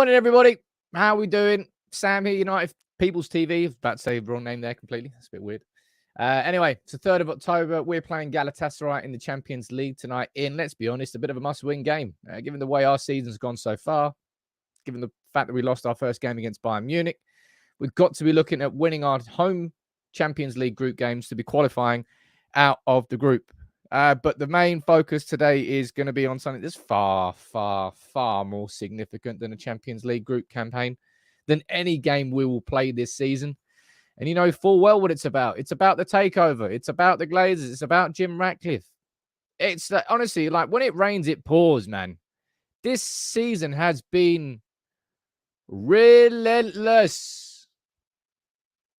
Morning, everybody. How are we doing? Sam here, United People's TV. I was about to say the wrong name there completely. That's a bit weird. Anyway, it's the 3rd of October. We're playing Galatasaray in the Champions League tonight in, let's be honest, a bit of a must-win game. Given the way our season's gone so far, given the fact that we lost our first game against Bayern Munich, we've got to be looking at winning our home Champions League group games to be qualifying out of the group. But the main focus today is going to be on something that's far, far, far more significant than a Champions League group campaign, than any game we will play this season. And you know full well what it's about. It's about the takeover. It's about the Glazers. It's about Jim Ratcliffe. It's honestly, like, when it rains, it pours, man. This season has been relentless.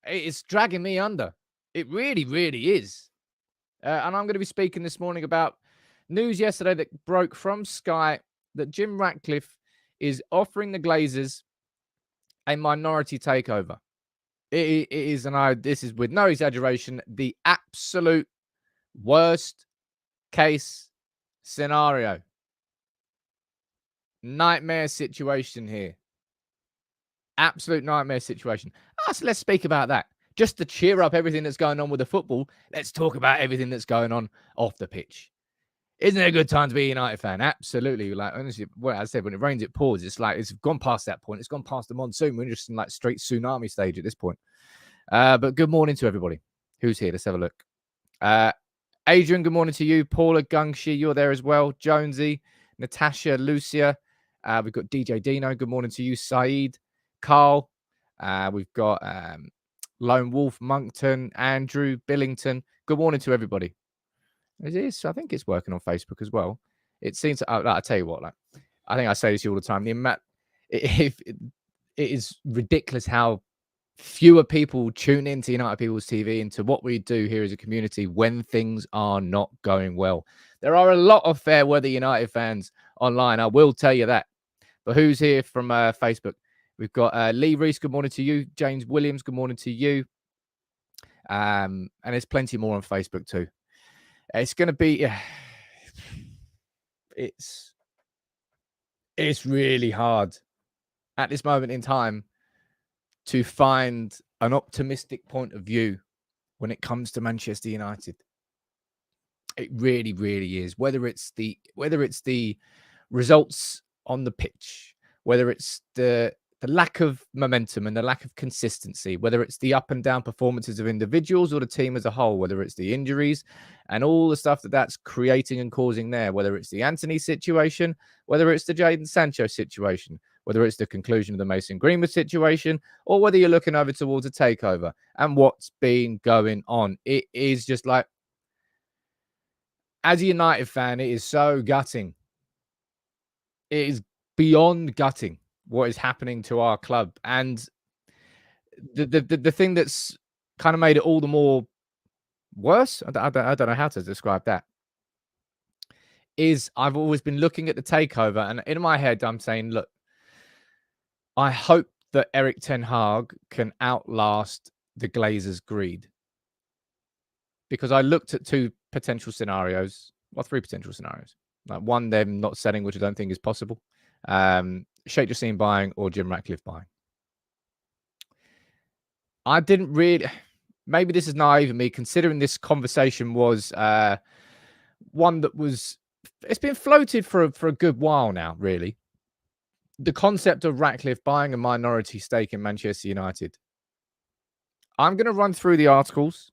It's dragging me under. It really, really is. And I'm going to be speaking this morning about news yesterday that broke from Sky that Jim Ratcliffe is offering the Glazers a minority takeover. It is, and this is with no exaggeration, the absolute worst case scenario. Nightmare situation here. Absolute nightmare situation. So let's speak about that. Just to cheer up everything that's going on with the football, let's talk about everything that's going on off the pitch. Isn't it a good time to be a United fan? Absolutely. Like, honestly, what I said, when it rains, it pours. It's like it's gone past that point. It's gone past the monsoon. We're just in like straight tsunami stage at this point. But good morning to everybody who's here. Let's have a look. Adrian, good morning to you. Paula Gungshi, you're there as well. Jonesy, Natasha, Lucia. We've got DJ Dino. Good morning to you. Saeed, Carl. We've got Lone Wolf, Monkton, Andrew, Billington. Good morning to everybody. It is. I think it's working on Facebook as well. It seems. I'll tell you what. Like, I think I say this all the time. It is ridiculous how fewer people tune into United People's TV, into what we do here as a community when things are not going well. There are a lot of fair weather United fans online. I will tell you that. But who's here from Facebook? We've got Lee Reese, good morning to you. James Williams, good morning to you. And there's plenty more on Facebook too. It's going to be... It's really hard at this moment in time to find an optimistic point of view when it comes to Manchester United. It really, really is. Whether it's the results on the pitch, whether it's the lack of momentum and the lack of consistency, whether it's the up and down performances of individuals or the team as a whole, whether it's the injuries and all the stuff that's creating and causing there, whether it's the Anthony situation, whether it's the Jadon Sancho situation, whether it's the conclusion of the Mason Greenwood situation, or whether you're looking over towards a takeover and what's been going on. It is just like, as a United fan, it is so gutting. It is beyond gutting what is happening to our club. And the thing that's kind of made it all the more worse, I don't know how to describe that, is I've always been looking at the takeover, and in my head I'm saying, look, I hope that Eric Ten Hag can outlast the Glazers' greed. Because I looked at three potential scenarios. Like, one, them not selling, which I don't think is possible. Sheikh Jassim buying, or Jim Ratcliffe buying. I didn't really... Maybe this is naive of me, considering this conversation was one that was... It's been floated for a good while now, really. The concept of Ratcliffe buying a minority stake in Manchester United. I'm going to run through the articles.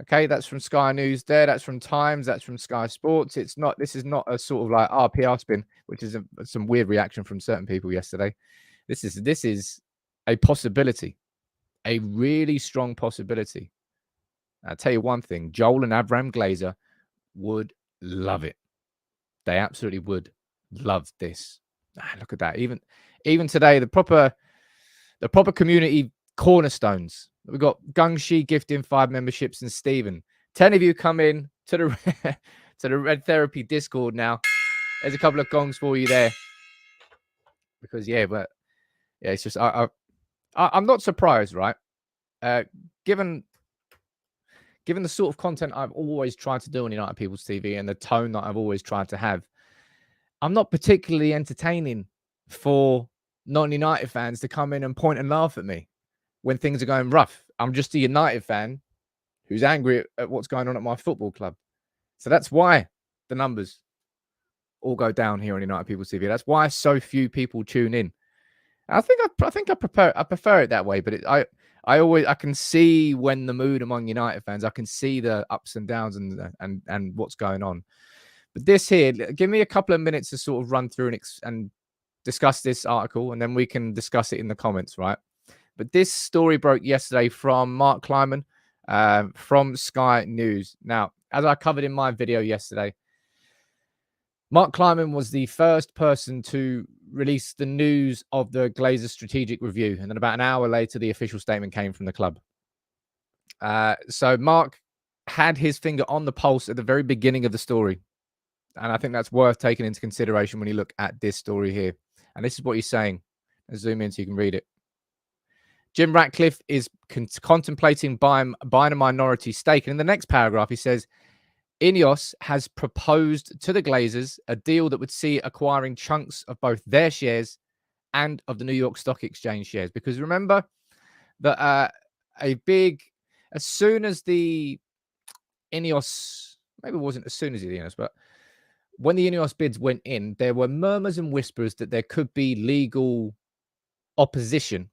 Okay, that's from Sky News there. That's from Times. That's from Sky Sports. This is not a sort of like RPR spin, which is some weird reaction from certain people yesterday. This is a possibility, a really strong possibility. I'll tell you one thing: Joel and Abraham Glazer would love it. They absolutely would love this. Look at that. Even today, the proper community cornerstones. We've got Gungshi gifting 5 memberships, and Stephen. 10 of you come in to the Red Therapy Discord now. There's a couple of gongs for you there. Because it's just I'm not surprised, right? Given the sort of content I've always tried to do on United People's TV and the tone that I've always tried to have, I'm not particularly entertaining for non-United fans to come in and point and laugh at me when things are going rough. I'm just a United fan who's angry at what's going on at my football club. So that's why the numbers all go down here on United People TV. That's why so few people tune in. I think I prefer it that way. But I can see when the mood among United fans. I can see the ups and downs and what's going on. But this here, give me a couple of minutes to sort of run through and discuss this article, and then we can discuss it in the comments, right? But this story broke yesterday from Mark Kleiman from Sky News. Now, as I covered in my video yesterday, Mark Kleiman was the first person to release the news of the Glazers strategic review. And then about an hour later, the official statement came from the club. So Mark had his finger on the pulse at the very beginning of the story. And I think that's worth taking into consideration when you look at this story here. And this is what he's saying. Let's zoom in so you can read it. Jim Ratcliffe is contemplating buying a minority stake. And in the next paragraph, he says, INEOS has proposed to the Glazers a deal that would see acquiring chunks of both their shares and of the New York Stock Exchange shares. Because remember that as soon as the INEOS, maybe it wasn't as soon as the INEOS, but when the INEOS bids went in, there were murmurs and whispers that there could be legal opposition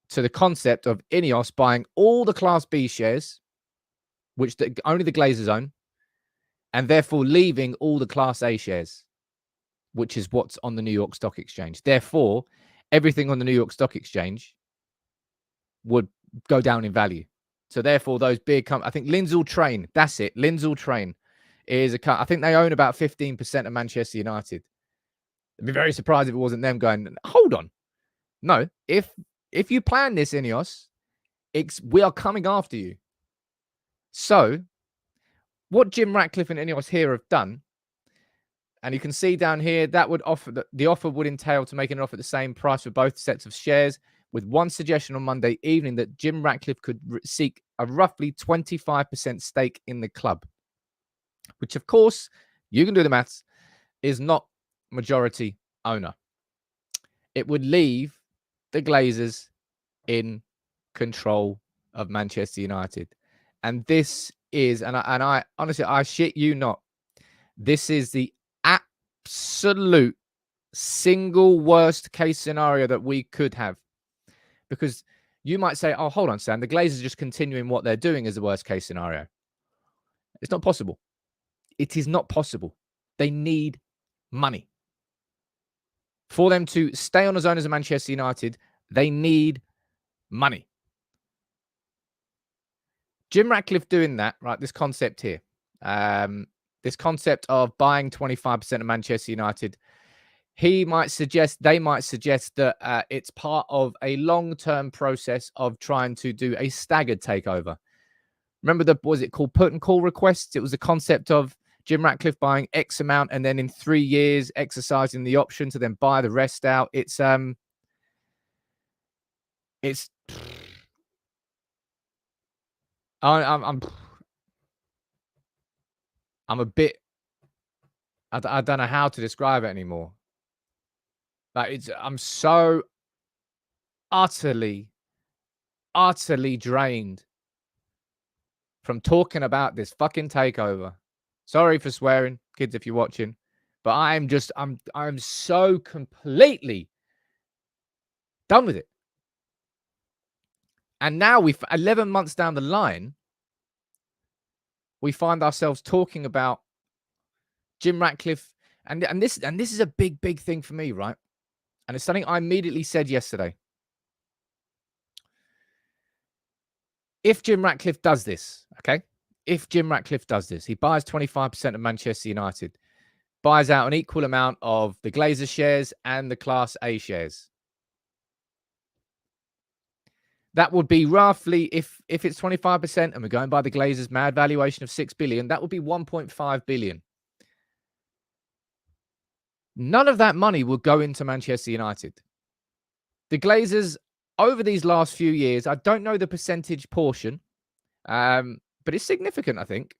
to the concept of INEOS buying all the Class B shares, which only the Glazers own, and therefore leaving all the Class A shares, which is what's on the New York Stock Exchange. Therefore, everything on the New York Stock Exchange would go down in value. So therefore, those big companies, I think Lindsay Train, that's it. Lindsay Train is I think they own about 15% of Manchester United. I'd be very surprised if it wasn't them going, hold on. No, if you plan this, INEOS, we are coming after you. So, what Jim Ratcliffe and INEOS here have done, and you can see down here, that would offer the offer would entail to make an offer at the same price for both sets of shares, with one suggestion on Monday evening that Jim Ratcliffe could seek a roughly 25% stake in the club, which, of course, you can do the maths, is not majority owner. It would leave the Glazers in control of Manchester United. And this is, and I honestly, I shit you not, this is the absolute single worst case scenario that we could have. Because you might say, oh, hold on, Sam, the Glazers just continuing what they're doing is the worst case scenario. It's not possible. It is not possible. They need money. For them to stay on as owners of Manchester United, they need money. Jim Ratcliffe doing that, right? This concept here, this concept of buying 25% of Manchester United, they might suggest that it's part of a long-term process of trying to do a staggered takeover. Remember what was it called? Put and call requests. It was the concept of Jim Ratcliffe buying X amount and then in 3 years exercising the option to then buy the rest out. I'm a bit, I don't know how to describe it anymore. Like I'm so utterly drained from talking about this fucking takeover. Sorry for swearing, kids, if you're watching, but I'm so completely done with it. And now 11 months down the line, we find ourselves talking about Jim Ratcliffe, and this is a big thing for me, right? And it's something I immediately said yesterday. If Jim Ratcliffe does this, okay? If Jim Ratcliffe does this, he buys 25% of Manchester United, buys out an equal amount of the Glazers shares and the Class A shares. That would be roughly, if it's 25% and we're going by the Glazers' mad valuation of 6 billion, that would be 1.5 billion. None of that money will go into Manchester United. The Glazers, over these last few years, I don't know the percentage portion, but it's significant, I think.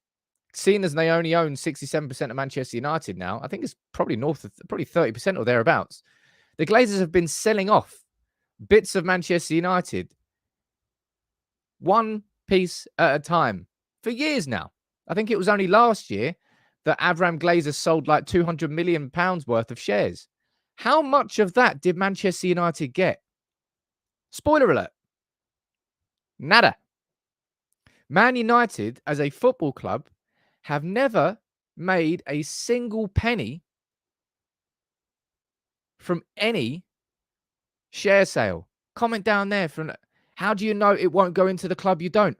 Seeing as they only own 67% of Manchester United now, I think it's probably north of, probably 30% or thereabouts. The Glazers have been selling off bits of Manchester United one piece at a time for years now. I think it was only last year that Avram Glazer sold like £200 million worth of shares. How much of that did Manchester United get? Spoiler alert. Nada. Man United, as a football club, have never made a single penny from any share sale. Comment down there. How do you know it won't go into the club you don't?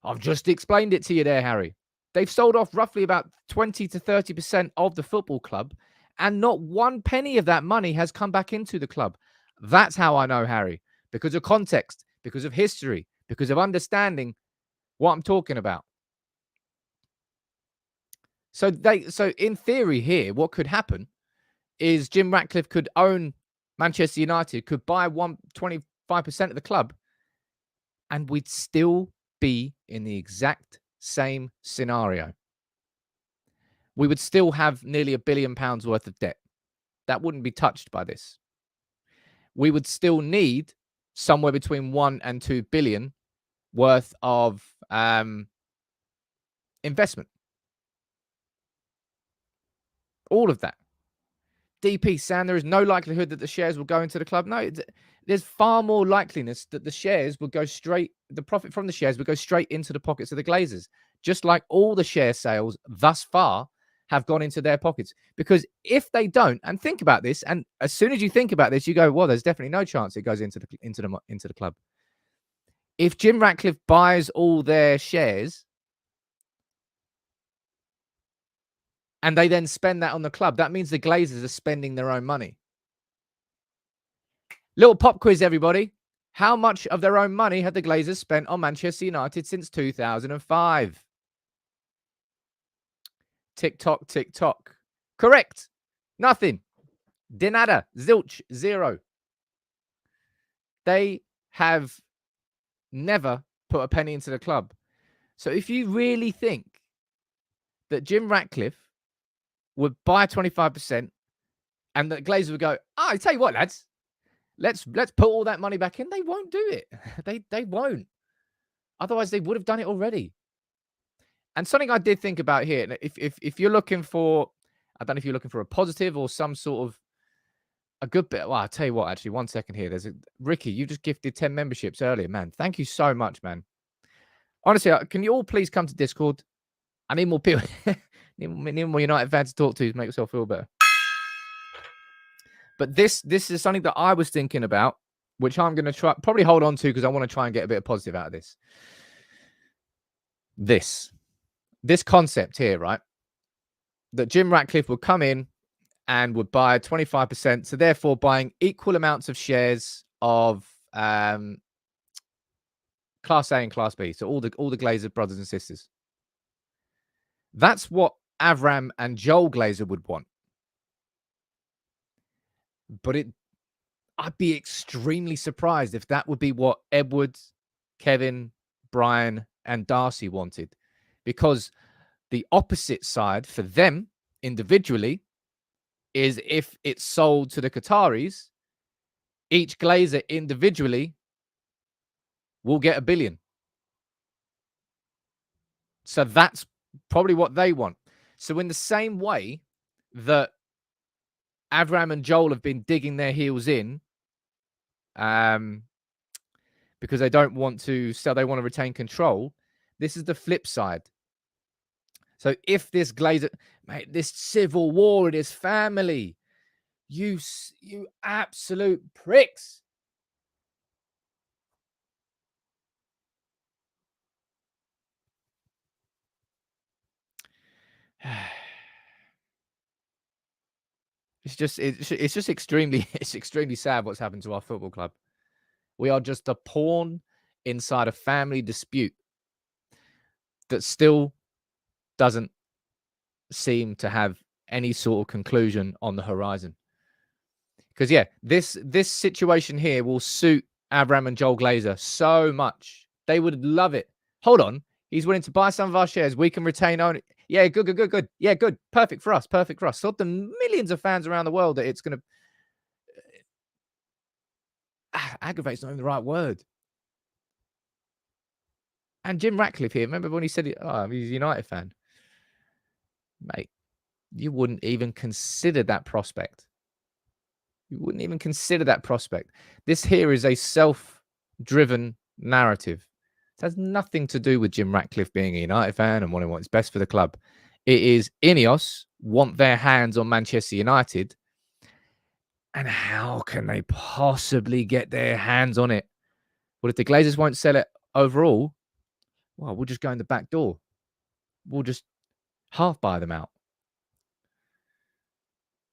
I've just explained it to you there, Harry. They've sold off roughly about 20 to 30% of the football club, and not one penny of that money has come back into the club. That's how I know, Harry, because of context, because of history, because of understanding what I'm talking about. So in theory here, what could happen is Jim Ratcliffe could own Manchester United, could buy 25% of the club, and we'd still be in the exact same scenario. We would still have nearly £1 billion worth of debt. That wouldn't be touched by this. We would still need somewhere between 1 and 2 billion worth of investment. All of that. DP, Sam, there is no likelihood that the shares will go into the club. No, there's far more likeliness that the shares will go straight, the profit from the shares will go straight into the pockets of the Glazers, just like all the share sales thus far have gone into their pockets. Because if they don't, and think about this, and as soon as you think about this, you go, well, there's definitely no chance it goes into the club. If Jim Ratcliffe buys all their shares and they then spend that on the club, that means the Glazers are spending their own money. Little pop quiz, everybody. How much of their own money had the Glazers spent on Manchester United since 2005? Tick tock, tick tock. Correct. Nothing. De nada. Zilch. Zero. They have never put a penny into the club. So if you really think that Jim Ratcliffe would buy 25% and the Glazers would go, I tell you what, lads, let's put all that money back in, they won't do it. They won't. Otherwise, they would have done it already. And something I did think about here, if you're looking for, I don't know if you're looking for a positive or some sort of a good bit. Well, I'll tell you what, actually, 1 second here. Ricky, you just gifted 10 memberships earlier, man. Thank you so much, man. Honestly, can you all please come to Discord? I need more people. need more United fans to talk to make yourself feel better. But this is something that I was thinking about, which I'm going to probably hold on to because I want to try and get a bit of positive out of this. This concept here, right? That Jim Ratcliffe would come in and would buy 25%, so therefore buying equal amounts of shares of Class A and Class B, so all the Glazer brothers and sisters. That's what Avram and Joel Glazer would want. But I'd be extremely surprised if that would be what Edwards, Kevin, Brian, and Darcy wanted. Because the opposite side for them individually is if it's sold to the Qataris, each Glazer individually will get $1 billion. So that's probably what they want. So in the same way that Avram and Joel have been digging their heels in because they don't want to sell, they want to retain control. This is the flip side. So if this Glazer, mate, this civil war in his family, you absolute pricks. It's just extremely sad what's happened to our football club. We are just a pawn inside a family dispute that still doesn't seem to have any sort of conclusion on the horizon. Because yeah, this situation here will suit Avram and Joel Glazer so much. They would love it. Hold on. He's willing to buy some of our shares. We can retain ownership. Yeah, good. Yeah, good. Perfect for us. So the millions of fans around the world that it's going to... aggravate's not even the right word. And Jim Ratcliffe here, remember when he said, he's a United fan? Mate, you wouldn't even consider that prospect. You wouldn't even consider that prospect. This here is a self-driven narrative. It has nothing to do with Jim Ratcliffe being a United fan and wanting what's best for the club. It is INEOS want their hands on Manchester United. And how can they possibly get their hands on it? Well, if the Glazers won't sell it overall, well, we'll just go in the back door. We'll just half buy them out.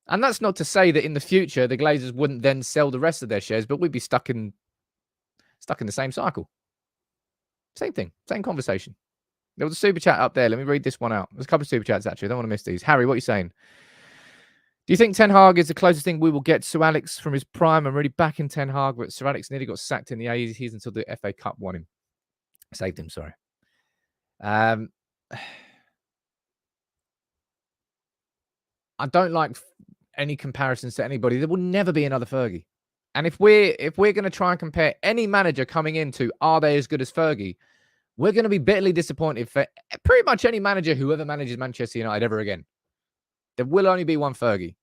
And that's not to say that in the future the Glazers wouldn't then sell the rest of their shares, but we'd be stuck in the same cycle. Same thing, same conversation. There was a super chat up there. Let me read this one out. There's a couple of super chats actually. I don't want to miss these. Harry, what are you saying? Do you think Ten Hag is the closest thing we will get to Alex from his prime? I'm really backing Ten Hag, but Sir Alex nearly got sacked in the 80s until the FA Cup won him. Saved him, sorry. I don't like any comparisons to anybody. There will never be another Fergie. And if we're going to try and compare any manager coming into, are they as good as Fergie? We're going to be bitterly disappointed for pretty much any manager who ever manages Manchester United ever again. There will only be one Fergie.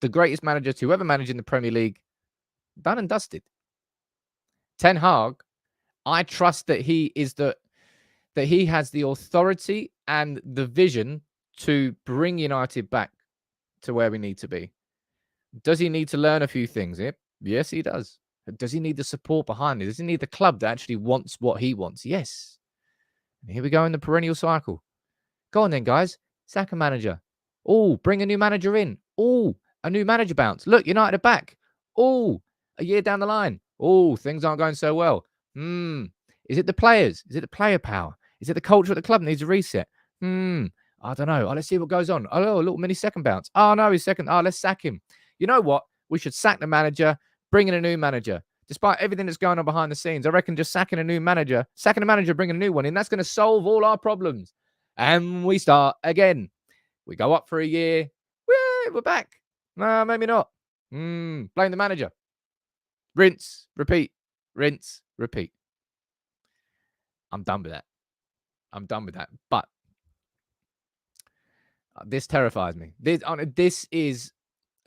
The greatest manager to ever manage in the Premier League. Done and dusted. Ten Hag, I trust that he has the authority and the vision to bring United back to where we need to be. Does he need to learn a few things? Yes, he does. Does he need the support behind it? Does he need the club that actually wants what he wants? Yes. And here we go in the perennial cycle. Go on then, guys. Sack a manager. Oh, bring a new manager in. Oh, a new manager bounce. Look, United are back. Oh, a year down the line. Oh, things aren't going so well. Is it the players? Is it the player power? Is it the culture at the club needs a reset? I don't know. Let's see what goes on. Oh, a little mini second bounce. Oh, no, he's second. Oh, let's sack him. You know what? We should sack the manager, bring in a new manager. Despite everything that's going on behind the scenes, I reckon just sacking a manager, bringing a new one in, that's going to solve all our problems. And we start again. We go up for a year. We're back. No, maybe not. Blame the manager. Rinse, repeat. Rinse, repeat. I'm done with that. But this terrifies me. This is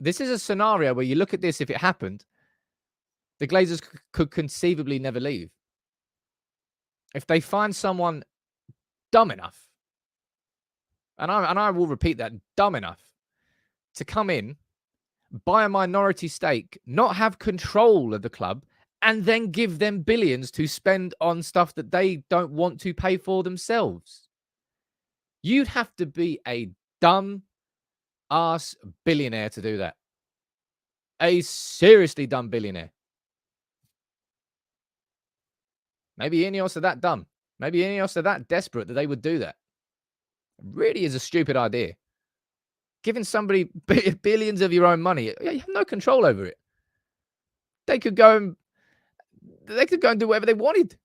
a scenario where you look at this, if it happened, the Glazers could conceivably never leave. If they find someone dumb enough, and I will repeat that, dumb enough to come in, buy a minority stake, not have control of the club, and then give them billions to spend on stuff that they don't want to pay for themselves. You'd have to be a dumb ass billionaire to do that. A seriously dumb billionaire. Maybe INEOS are that dumb. Maybe INEOS are that desperate that they would do that. It really is a stupid idea. Giving somebody billions of your own money, you have no control over it. They could go and do whatever they wanted.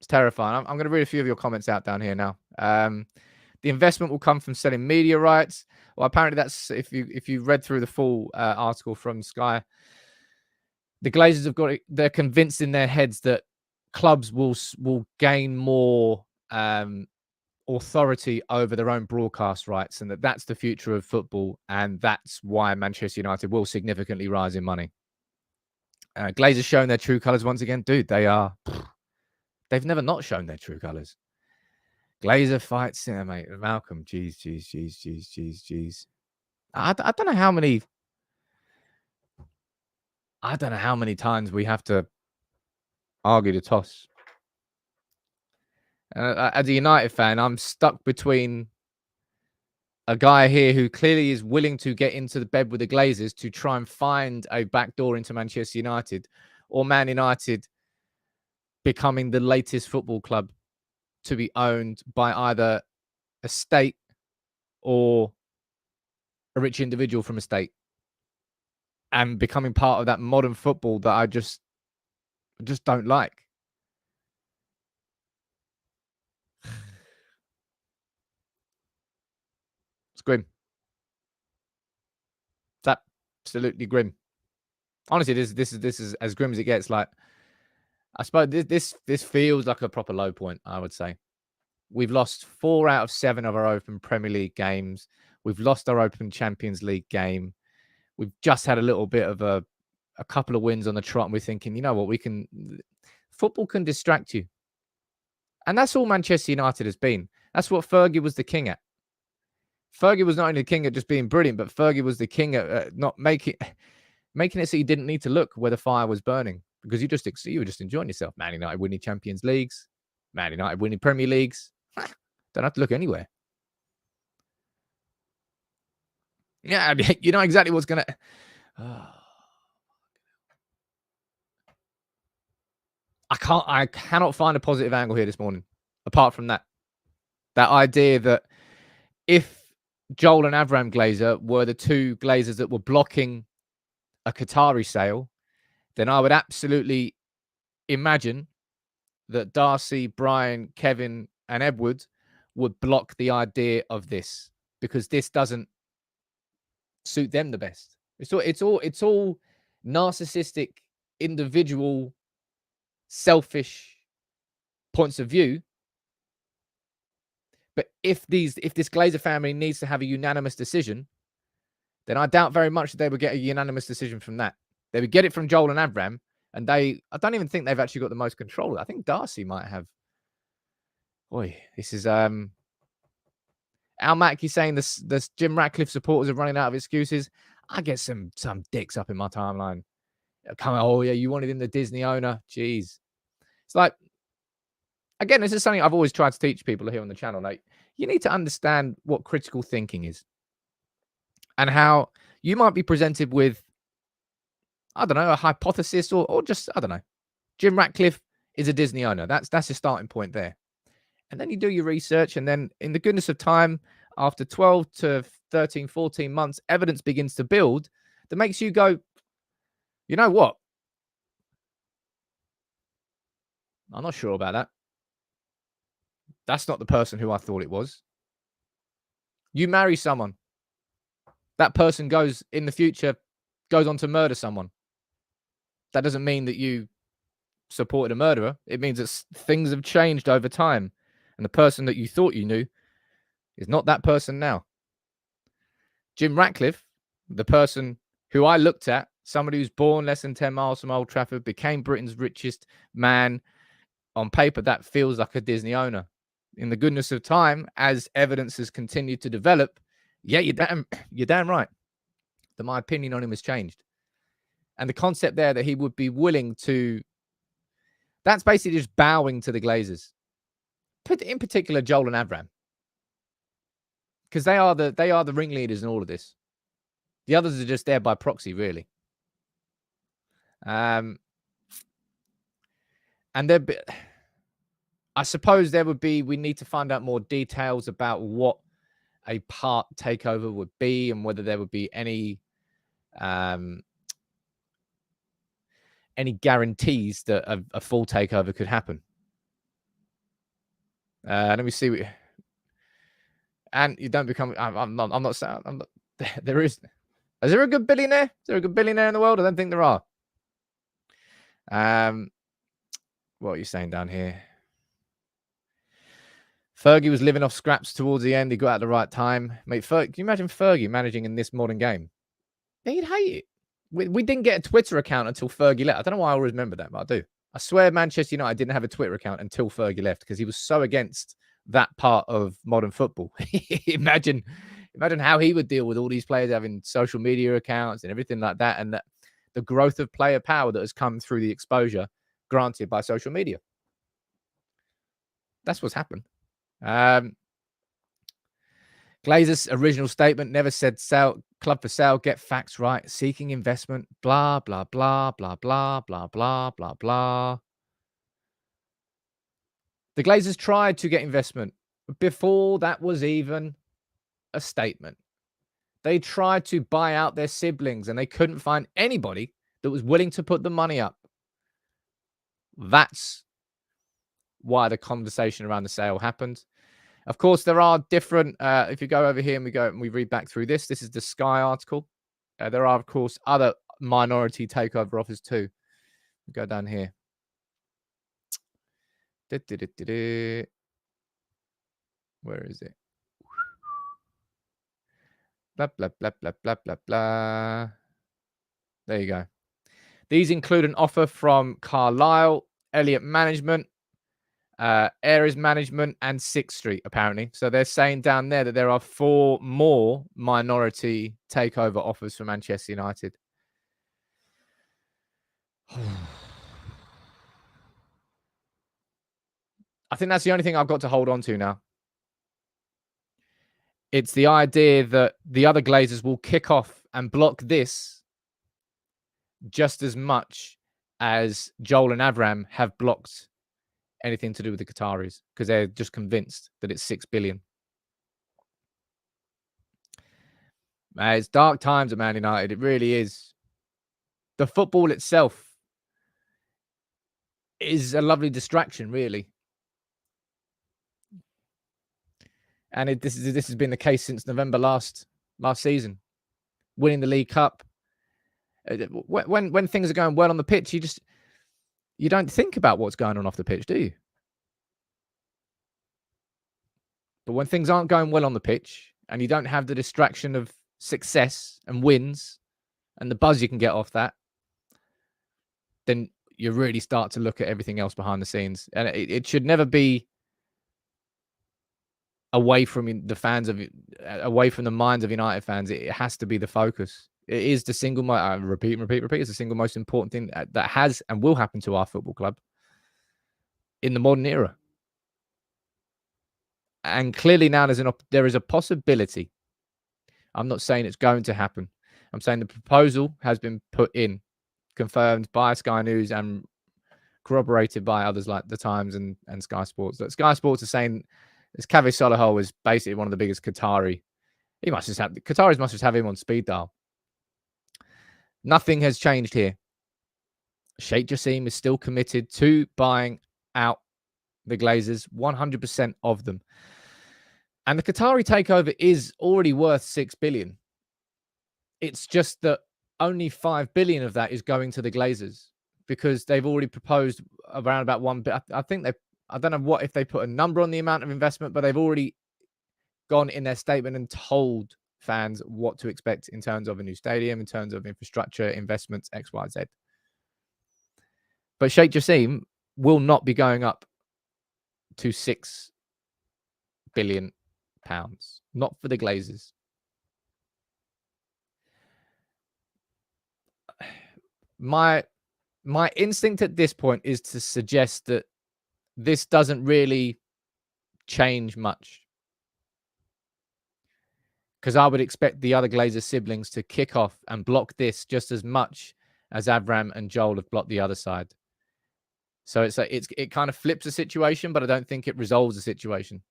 It's terrifying. I'm going to read a few of your comments out down here now. The investment will come from selling media rights. Well, apparently that's if you read through the full article from Sky. The Glazers have got it. They're convinced in their heads that clubs will gain more authority over their own broadcast rights, and that's the future of football, and that's why Manchester United will significantly rise in money. Glazers showing their true colours once again, dude. They've never not shown their true colours. Glazer fights, yeah, mate. Malcolm, jeez. I don't know how many. I don't know how many times we have to argue the toss. As a United fan, I'm stuck between a guy here who clearly is willing to get into the bed with the Glazers to try and find a backdoor into Manchester United, or Man United becoming the latest football club to be owned by either a state or a rich individual from a state, and becoming part of that modern football that I just don't like. It's grim. It's absolutely grim. Honestly, this is as grim as it gets. Like, I suppose this feels like a proper low point, I would say. We've lost 4 out of 7 of our open Premier League games. We've lost our open Champions League game. We've just had a little bit of a couple of wins on the trot, and we're thinking, you know what, football can distract you. And that's all Manchester United has been. That's what Fergie was the king at. Fergie was not only the king at just being brilliant, but Fergie was the king at not making it so you didn't need to look where the fire was burning, because you were just enjoying yourself. Man United winning Champions Leagues, Man United winning Premier Leagues. Don't have to look anywhere. Yeah, you know exactly what's going to... I cannot find a positive angle here this morning, apart from that idea that if Joel and Avram Glazer were the two Glazers that were blocking a Qatari sale, then I would absolutely imagine that Darcy, Brian, Kevin, and Edward would block the idea of this, because this doesn't suit them the best. It's all narcissistic, individual, selfish points of view. But if this Glazer family needs to have a unanimous decision, then I doubt very much that they would get a unanimous decision from that. They would get it from Joel and Avram, and I don't even think they've actually got the most control. I think Darcy might have. Boy, this is Al Mackey saying this Jim Ratcliffe supporters are running out of excuses. I get some dicks up in my timeline. Come on, oh yeah, you wanted him the Disney owner. Jeez. It's like, again, this is something I've always tried to teach people here on the channel. Like, you need to understand what critical thinking is, and how you might be presented with, I don't know, a hypothesis or just, I don't know, Jim Ratcliffe is a Disney owner. That's your starting point there. And then you do your research, and then in the goodness of time, after 12 to 13, 14 months, evidence begins to build that makes you go, you know what? I'm not sure about that. That's not the person who I thought it was. You marry someone. That person in the future goes on to murder someone. That doesn't mean that you supported a murderer. It means that things have changed over time. And the person that you thought you knew is not that person now. Jim Ratcliffe, the person who I looked at, somebody who's born less than 10 miles from Old Trafford, became Britain's richest man. On paper, that feels like a Disney owner. In the goodness of time, as evidence has continued to develop, yeah, you're damn right that my opinion on him has changed. And the concept there that he would be willing to, that's basically just bowing to the Glazers. In particular, Joel and Avram, because they are the ringleaders in all of this. The others are just there by proxy, really. And I suppose we need to find out more details about what a part takeover would be, and whether there would be any guarantees that a full takeover could happen. Let me see. And you don't become. I'm not saying. There is. Is there a good billionaire? Is there a good billionaire in the world? I don't think there are. What are you saying down here? Fergie was living off scraps towards the end. He got out at the right time. Mate, can you imagine Fergie managing in this modern game? He'd hate it. We didn't get a Twitter account until Fergie left. I don't know why I always remember that, but I do. I swear Manchester United didn't have a Twitter account until Fergie left, because he was so against that part of modern football. Imagine how he would deal with all these players having social media accounts and everything like that, and that the growth of player power that has come through the exposure granted by social media. That's what's happened. Glazer's original statement never said club for sale, get facts right, seeking investment, blah, blah, blah, blah, blah, blah, blah, blah, blah. The Glazers tried to get investment before that was even a statement. They tried to buy out their siblings, and they couldn't find anybody that was willing to put the money up. That's why the conversation around the sale happened. Of course, there are different, if you go over here and we read back through this is the Sky article. There are, of course, other minority takeover offers too. Go down here. Where is it? Blah, blah, blah, blah, blah, blah, blah. There you go. These include an offer from Carlisle, Elliott Management, Ares Management, and Sixth Street, apparently. So they're saying down there that there are 4 more minority takeover offers for Manchester United. I think that's the only thing I've got to hold on to now. It's the idea that the other Glazers will kick off and block this just as much as Joel and Avram have blocked anything to do with the Qataris, because they're just convinced that it's 6 billion. It's dark times at Man United. It really is. The football itself is a lovely distraction, really. And this has been the case since November last season. Winning the League Cup. When things are going well on the pitch, you don't think about what's going on off the pitch, do you? But when things aren't going well on the pitch and you don't have the distraction of success and wins and the buzz you can get off that, then you really start to look at everything else behind the scenes. And it should never be away from the fans away from the minds of United fans. It has to be the focus. It is the single most, I repeat. It's the single most important thing that has and will happen to our football club in the modern era. And clearly now there is a possibility. I'm not saying it's going to happen. I'm saying the proposal has been put in, confirmed by Sky News and corroborated by others like The Times and Sky Sports. That Sky Sports are saying this Kaveh Solihull is basically one of the biggest Qataris Qataris must just have him on speed dial. Nothing has changed here. Sheikh Jassim is still committed to buying out the Glazers, 100% of them. And the Qatari takeover is already worth 6 billion. It's just that only 5 billion of that is going to the Glazers because they've already proposed around about 1 billion. I think I don't know if they put a number on the amount of investment, but they've already gone in their statement and told fans what to expect in terms of a new stadium, in terms of infrastructure, investments, X, Y, Z. But Sheikh Jassim will not be going up to 6 billion pounds, not for the Glazers. My instinct at this point is to suggest that this doesn't really change much, because I would expect the other Glazer siblings to kick off and block this just as much as Avram and Joel have blocked the other side. So it kind of flips the situation, but I don't think it resolves the situation.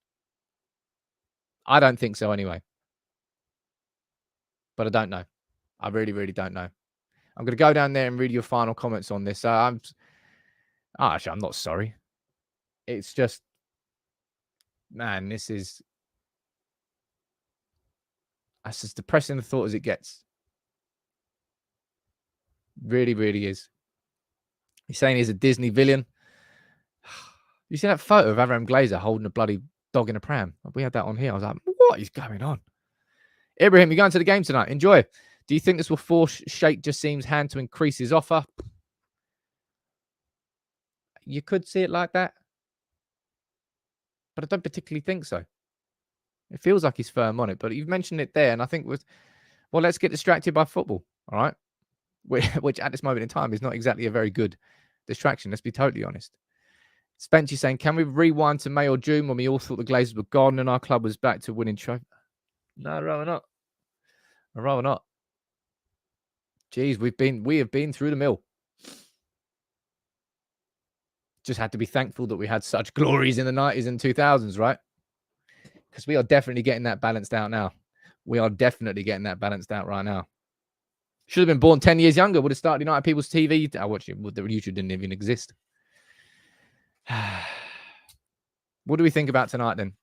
I don't think so anyway. But I don't know. I really, really don't know. I'm going to go down there and read your final comments on this. Actually, I'm not sorry. It's just, man, that's as depressing a thought as it gets. Really, really is. He's saying he's a Disney villain. You see that photo of Avram Glazer holding a bloody dog in a pram? We had that on here. I was like, what is going on? Ibrahim, you're going to the game tonight. Enjoy. Do you think this will force Sheikh Jassim's hand to increase his offer? You could see it like that. But I don't particularly think so. It feels like he's firm on it. But you've mentioned it there. And I think let's get distracted by football. All right. Which at this moment in time is not exactly a very good distraction. Let's be totally honest. Spencer saying, can we rewind to May or June when we all thought the Glazers were gone and our club was back to winning trophy? No, I'd rather not. I'd rather not. Jeez, we have been through the mill. Just had to be thankful that we had such glories in the 90s and 2000s, right? Because we are definitely getting that balanced out now. We are definitely getting that balanced out right now. Should have been born 10 years younger. Would have started United People's TV. I watched it. The YouTube didn't even exist. What do we think about tonight then?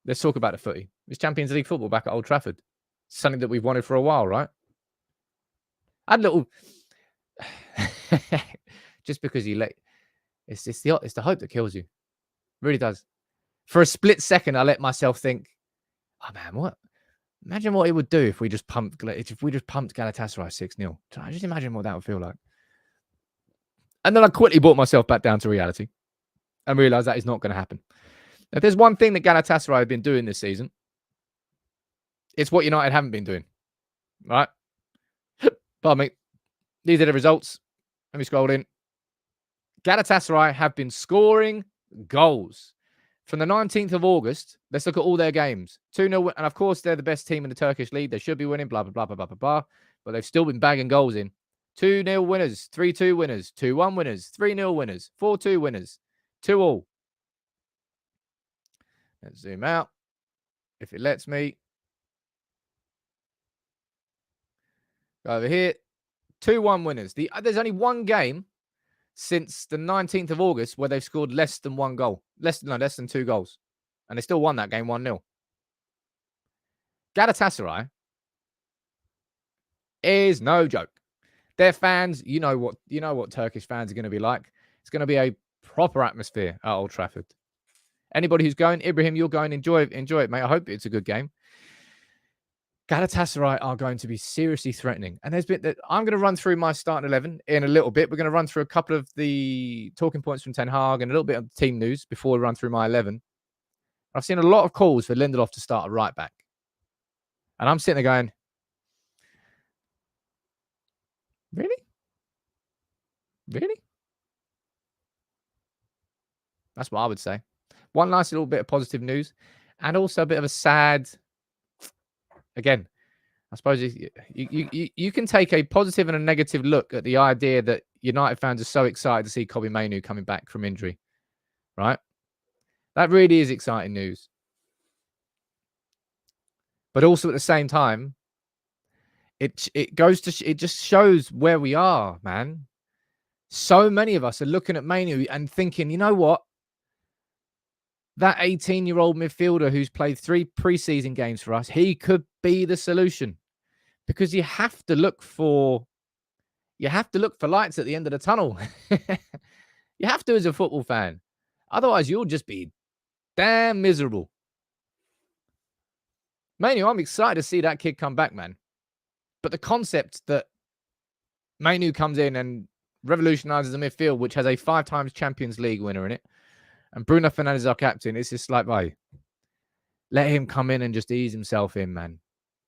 Let's talk about the footy. It's Champions League football back at Old Trafford. Something that we've wanted for a while, right? I had a little just because you let it's the hope that kills you. It really does. For a split second, I let myself think, oh man, what? Imagine what it would do if we just pumped Galatasaray 6-0. Just imagine what that would feel like. And then I quickly brought myself back down to reality and realized that is not going to happen. If there's one thing that Galatasaray have been doing this season, it's what United haven't been doing. Right? Pardon me. These are the results. Let me scroll in. Galatasaray have been scoring goals. From the 19th of August, let's look at all their games. 2-0, and of course, they're the best team in the Turkish league. They should be winning, blah, blah, blah, blah, blah, blah, blah. But they've still been bagging goals in. 2-0 winners, 3-2 winners, 2-1 winners, 3-0 winners, 4-2 winners, 2-all. Let's zoom out, if it lets me. Go over here. 2-1 winners. There's only one game since the 19th of August where they've scored less than one goal. Less than 2 goals. And they still won that game 1-0. Galatasaray is no joke. Their fans, you know what Turkish fans are going to be like. It's going to be a proper atmosphere at Old Trafford. Anybody who's going, Ibrahim, you're going, enjoy it, mate. I hope it's a good game. Galatasaray are going to be seriously threatening. And I'm going to run through my starting 11 in a little bit. We're going to run through a couple of the talking points from Ten Hag and a little bit of team news before we run through my 11. I've seen a lot of calls for Lindelof to start a right back. And I'm sitting there going, really? Really? That's what I would say. One nice little bit of positive news and also a bit of a sad... Again, I suppose you can take a positive and a negative look at the idea that United fans are so excited to see Kobbie Mainoo coming back from injury, right? That really is exciting news. But also at the same time, it just shows where we are, man. So many of us are looking at Mainoo and thinking, you know what? That 18-year-old midfielder who's played 3 preseason games for us, he could be the solution. Because you have to look for lights at the end of the tunnel. You have to as a football fan. Otherwise, you'll just be damn miserable. Mainoo, I'm excited to see that kid come back, man. But the concept that Mainoo comes in and revolutionizes the midfield, which has a 5 times Champions League winner in it, and Bruno Fernandes is our captain, it's just like, right, let him come in and just ease himself in, man.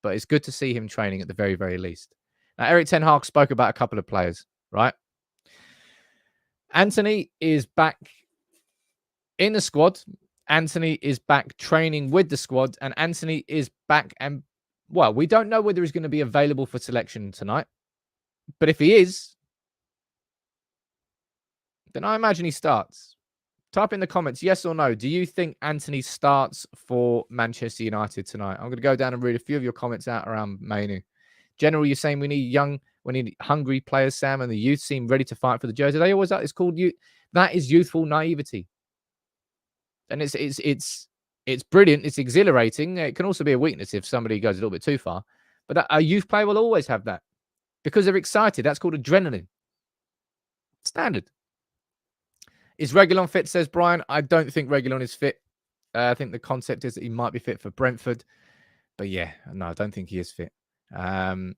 But it's good to see him training at the very, very least. Now, Erik Ten Hag spoke about a couple of players, right? Antony is back in the squad. Antony is back training with the squad. And Antony is back and, well, we don't know whether he's going to be available for selection tonight. But if he is, then I imagine he starts. Type in the comments, yes or no. Do you think Antony starts for Manchester United tonight? I'm going to go down and read a few of your comments out around Mainoo. General, you're saying we need hungry players, Sam, and the youth seem ready to fight for the jersey. They always are. It's called youth. That is youthful naivety. And it's brilliant. It's exhilarating. It can also be a weakness if somebody goes a little bit too far. But a youth player will always have that because they're excited. That's called adrenaline. Standard. Is Reguilon fit, says Brian? I don't think Reguilon is fit. I think the concept is that he might be fit for Brentford. But yeah, no, I don't think he is fit. Quite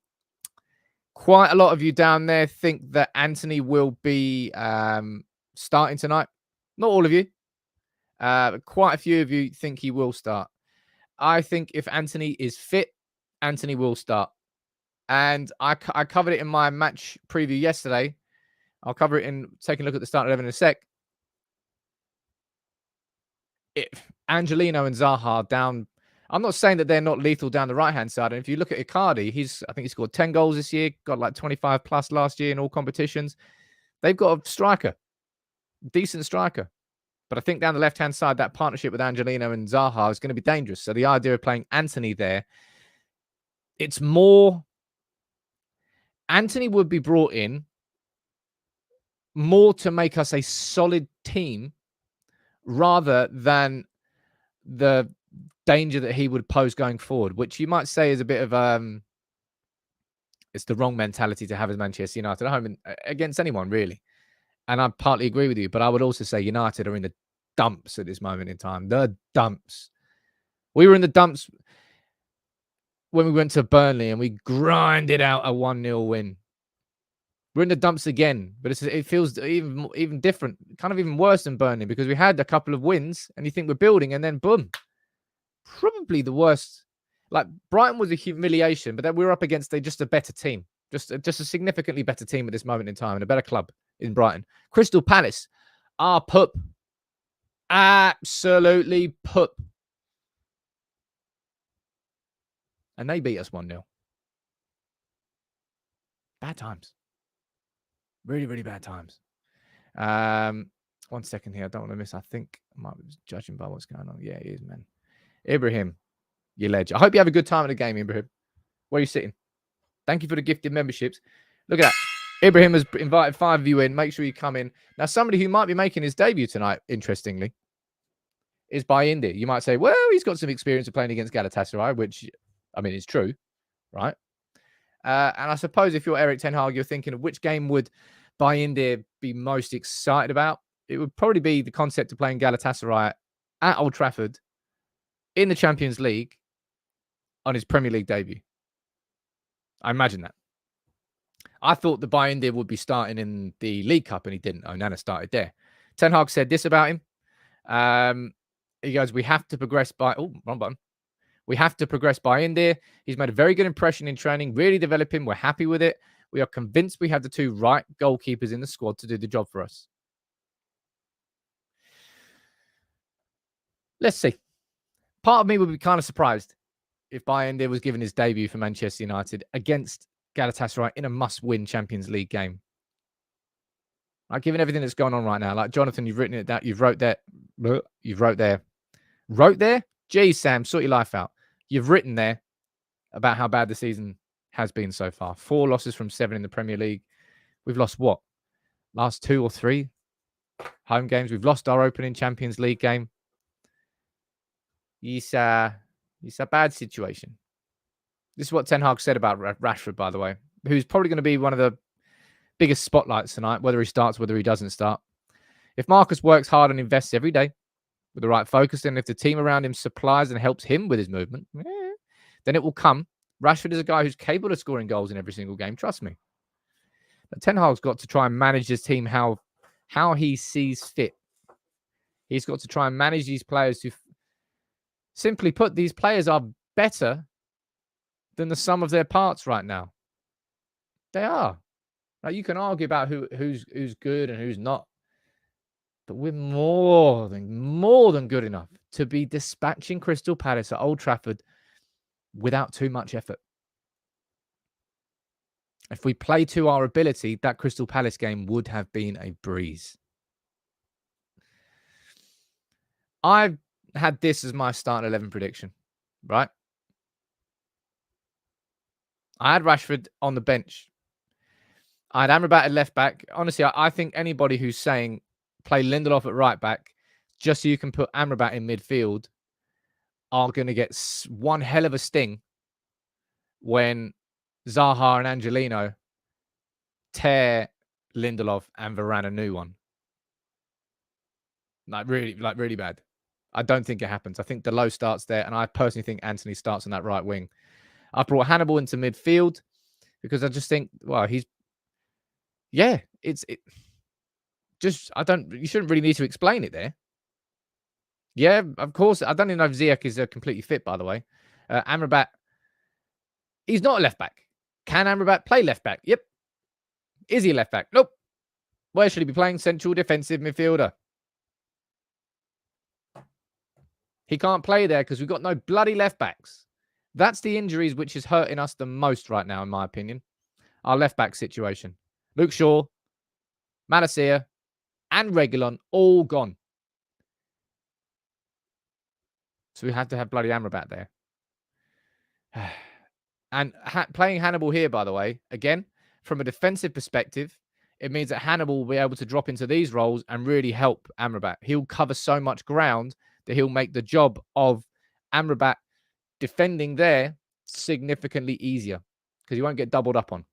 a lot of you down there think that Antony will be starting tonight. Not all of you. But quite a few of you think he will start. I think if Antony is fit, Antony will start. And I covered it in my match preview yesterday. I'll cover it in taking a look at the start 11 in a sec. Angelino and Zaha down. I'm not saying that they're not lethal down the right-hand side. And if you look at Icardi, I think he scored 10 goals this year, got like 25 plus last year in all competitions. They've got a striker, decent striker. But I think down the left-hand side, that partnership with Angelino and Zaha is going to be dangerous. So the idea of playing Antony there, it's more... Antony would be brought in more to make us a solid team rather than the danger that he would pose going forward, which you might say is a bit of It's the wrong mentality to have as Manchester United at home and against anyone, really. And I partly agree with you, but I would also say United are in the dumps at this moment in time. The dumps. We were in the dumps when we went to Burnley and we grinded out a 1-0 win. We're in the dumps again, but it feels even different, kind of even worse than Burnley, because we had a couple of wins and you think we're building and then boom. Probably the worst. Like Brighton was a humiliation, but then we were up against just a better team. Just a significantly better team at this moment in time and a better club in Brighton. Crystal Palace are poop. Absolutely poop. And they beat us 1-0. Bad times. Really, really bad times. 1 second here. I don't want to miss. I think I might be judging by what's going on. Yeah, it is, man. Ibrahim, you legend. I hope you have a good time at the game, Ibrahim. Where are you sitting? Thank you for the gifted memberships. Look at that. Ibrahim has invited 5 of you in. Make sure you come in. Now, somebody who might be making his debut tonight, interestingly, is Bayindi. You might say, well, he's got some experience of playing against Galatasaray, which, I mean, is true, right? And I suppose if you're Erik ten Hag, you're thinking of which game would Bayindi be most excited about? It would probably be the concept of playing Galatasaray at Old Trafford in the Champions League on his Premier League debut. I imagine that. I thought the Bayindi would be starting in the League Cup, and he didn't. Onana started there. Ten Hag said this about him. He goes, we have to progress by... Oh, wrong button. We have to progress Bayindi. He's made a very good impression in training, really developing. We're happy with it. We are convinced we have the 2 right goalkeepers in the squad to do the job for us. Let's see. Part of me would be kind of surprised if Bayindi was given his debut for Manchester United against Galatasaray in a must-win Champions League game. Like, given everything that's going on right now, like Jonathan, you've written it down. You've wrote there. Wrote there? Geez, Sam, sort your life out. You've written there about how bad the season has been so far. 4 losses from 7 in the Premier League. We've lost what? Last 2 or 3 home games. We've lost our opening Champions League game. It's a bad situation. This is what Ten Hag said about Rashford, by the way, who's probably going to be one of the biggest spotlights tonight, whether he starts, whether he doesn't start. If Marcus works hard and invests every day with the right focus, and if the team around him supplies and helps him with his movement, then it will come. Rashford is a guy who's capable of scoring goals in every single game. Trust me. But Ten Hag's got to try and manage his team how he sees fit. He's got to try and manage these players who, simply put, these players are better than the sum of their parts right now. They are. Now, you can argue about who's good and who's not. But we're more than good enough to be dispatching Crystal Palace at Old Trafford without too much effort. If we play to our ability, that Crystal Palace game would have been a breeze. I've had this as my starting 11 prediction, right? I had Rashford on the bench. I had Amrabat at left back. Honestly, I think anybody who's saying play Lindelof at right back just so you can put Amrabat in midfield are going to get one hell of a sting when Zaha and Angelino tear Lindelof and Varane a new one. Like really bad. I don't think it happens. I think Dalot starts there, and I personally think Anthony starts on that right wing. I brought Hannibal into midfield because I just think, well, you shouldn't really need to explain it there. Yeah, of course. I don't even know if Ziyech is completely fit, by the way. Amrabat, he's not a left back. Can Amrabat play left back? Yep. Is he a left back? Nope. Where should he be playing? Central defensive midfielder. He can't play there because we've got no bloody left backs. That's the injuries which is hurting us the most right now, in my opinion. Our left back situation. Luke Shaw, Malacia, and Reguilon all gone. So we had to have bloody Amrabat there. And playing Hannibal here, by the way, again, from a defensive perspective, it means that Hannibal will be able to drop into these roles and really help Amrabat. He'll cover so much ground that he'll make the job of Amrabat defending there significantly easier. because he won't get doubled up on.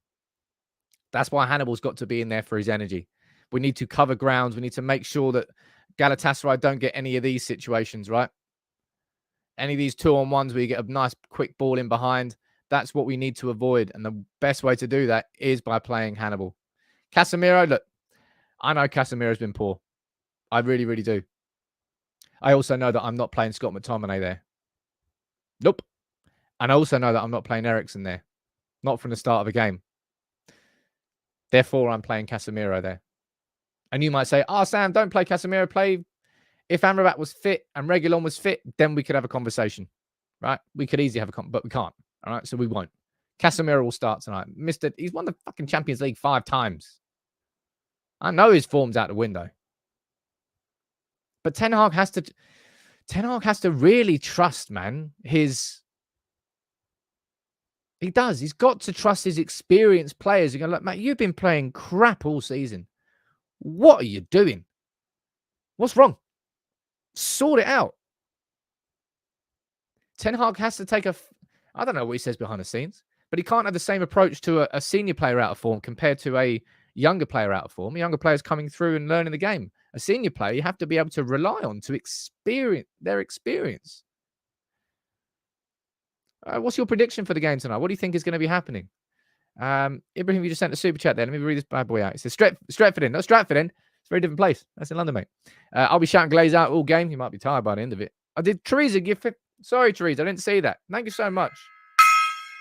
That's why Hannibal's got to be in there for his energy. We need to cover grounds. We need to make sure that Galatasaray don't get any of these situations, right? Any of these 2-on-1s where you get a nice quick ball in behind. That's what we need to avoid. And the best way to do that is by playing Hannibal. Casemiro, look, I know Casemiro's been poor. I really, really do. I also know that I'm not playing Scott McTominay there. Nope. And I also know that I'm not playing Eriksen there. Not from the start of a game. Therefore, I'm playing Casemiro there. And you might say, oh, Sam, don't play Casemiro. Play. If Amrabat was fit and Reguilon was fit, then we could have a conversation, right? We could easily have a but we can't, all right? So we won't. Casemiro will start tonight. He's won the fucking Champions League 5 times. I know his form's out the window. But Ten Hag has to really trust, man, He does. He's got to trust his experienced players. You're going to look, mate, you've been playing crap all season. What are you doing? What's wrong? Sort it out. Ten Hag has to take I don't know what he says behind the scenes, but he can't have the same approach to a senior player out of form compared to a younger player out of form. A younger player's coming through and learning the game. A senior player, you have to be able to rely on to experience their experience. What's your prediction for the game tonight? What do you think is going to be happening? Ibrahim, you just sent a super chat there. Let me read this bad boy out. It says Stretford in. Not Stratford in. It's a very different place. That's in London, mate. I'll be shouting Glaze out all game. You might be tired by the end of it. I did Teresa give it. Sorry, Teresa. I didn't see that. Thank you so much.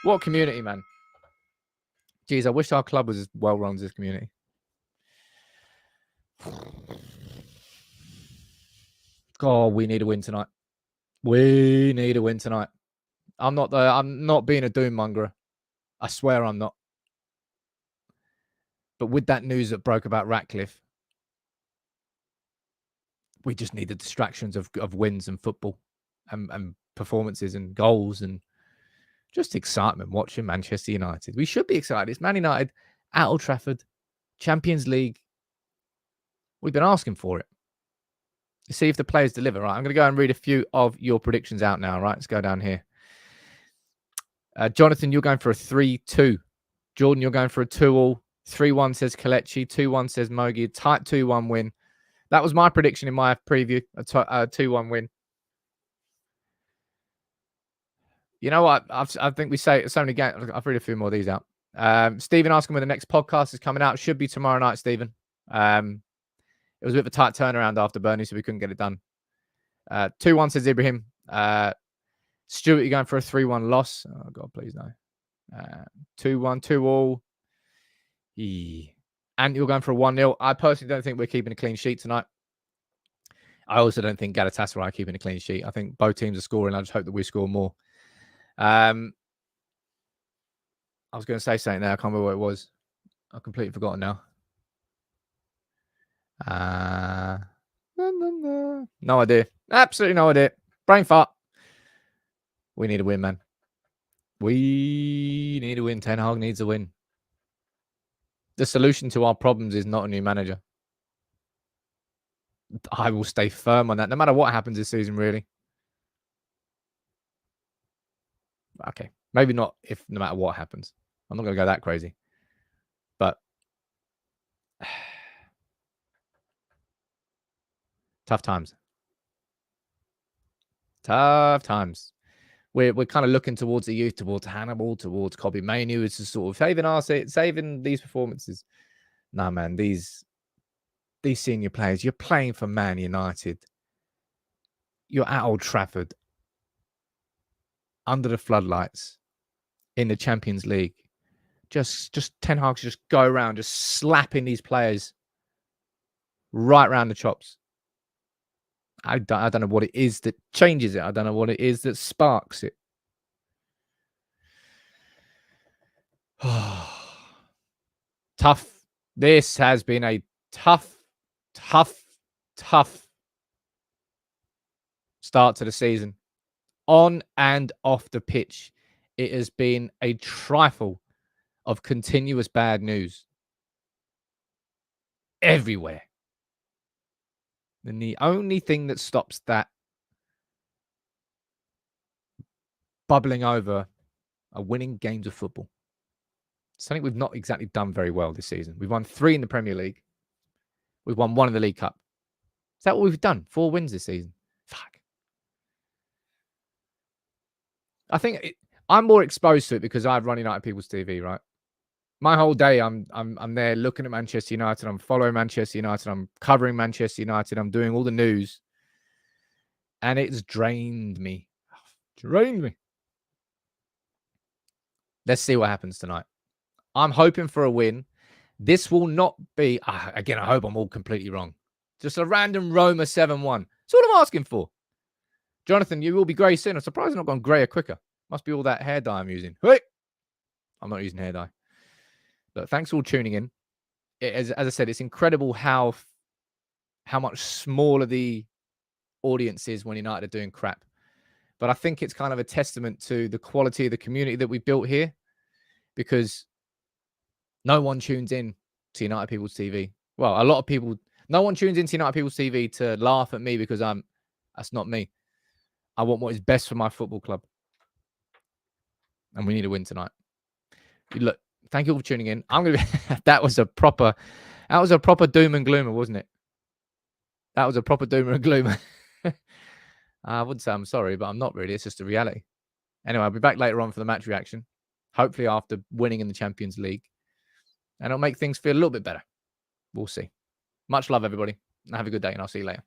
What community, man. Jeez, I wish our club was as well run as this community. God, we need a win tonight. We need a win tonight. I'm not being a doom monger. I swear I'm not. But with that news that broke about Ratcliffe, we just need the distractions of wins and football and performances and goals and just excitement watching Manchester United. We should be excited. It's Man United at Old Trafford, Champions League. We've been asking for it. Let's see if the players deliver. Right, I'm going to go and read a few of your predictions out now. Right, let's go down here. Jonathan, you're going for a 3-2. Jordan, you're going for a 2-2. 3-1 says Kelechi. 2-1 says Mogi. Tight 2-1 win. That was my prediction in my preview. A 2-1 win. You know what? I think we say so many games. I've read a few more of these out. Stephen asking when the next podcast is coming out. Should be tomorrow night, Stephen. It was a bit of a tight turnaround after Burnley, so we couldn't get it done. 2-1 says Ibrahim. Stuart, you're going for a 3-1 loss. Oh, God, please no. 2-1, 2-2. And you're going for a 1-0. I personally don't think we're keeping a clean sheet tonight. I also don't think Galatasaray are keeping a clean sheet. I think both teams are scoring. I just hope that we score more. I was going to say something there. I can't remember what it was. I've completely forgotten now. No idea. Absolutely no idea. Brain fart. We need a win, man. We need a win. Ten Hag needs a win. The solution to our problems is not a new manager. I will stay firm on that, no matter what happens this season, really. Okay. Maybe not if no matter what happens. I'm not going to go that crazy. But tough times. Tough times. We're kind of looking towards the youth, towards Hannibal, towards Kobe Manu. It's just sort of saving these performances. Nah, man, these senior players, you're playing for Man United. You're at Old Trafford, under the floodlights, in the Champions League. Just Ten Hag just go around, just slapping these players right round the chops. I don't know what it is that changes it. I don't know what it is that sparks it. Tough. This has been a tough start to the season. On and off the pitch, it has been a trifle of continuous bad news everywhere. And the only thing that stops that bubbling over are winning games of football. Something we've not exactly done very well this season. We've won 3 in the Premier League. We've won 1 in the League Cup. Is that what we've done? 4 wins this season. Fuck. I think I'm more exposed to it because I run United People's TV, right? My whole day, I'm there looking at Manchester United. I'm following Manchester United. I'm covering Manchester United. I'm doing all the news, and it's drained me. Drained me. Let's see what happens tonight. I'm hoping for a win. This will not be, again, I hope I'm all completely wrong. Just a random Roma 7-1. That's all I'm asking for. Jonathan, you will be grey soon. I'm surprised I've not gone greyer quicker. Must be all that hair dye I'm using. Hey! I'm not using hair dye. But thanks for all tuning in. As I said, it's incredible how much smaller the audience is when United are doing crap. But I think it's kind of a testament to the quality of the community that we've built here, because no one tunes in to United People's TV. Well, a lot of people, no one tunes into United People's TV to laugh at me because that's not me. I want what is best for my football club. And we need a win tonight. Look, thank you all for tuning in. I'm going to be, that was a proper doom and gloomer, wasn't it? That was a proper doomer and gloomer. I wouldn't say I'm sorry, but I'm not really. It's just a reality. Anyway, I'll be back later on for the match reaction. Hopefully after winning in the Champions League. And it'll make things feel a little bit better. We'll see. Much love, everybody. Have a good day, and I'll see you later.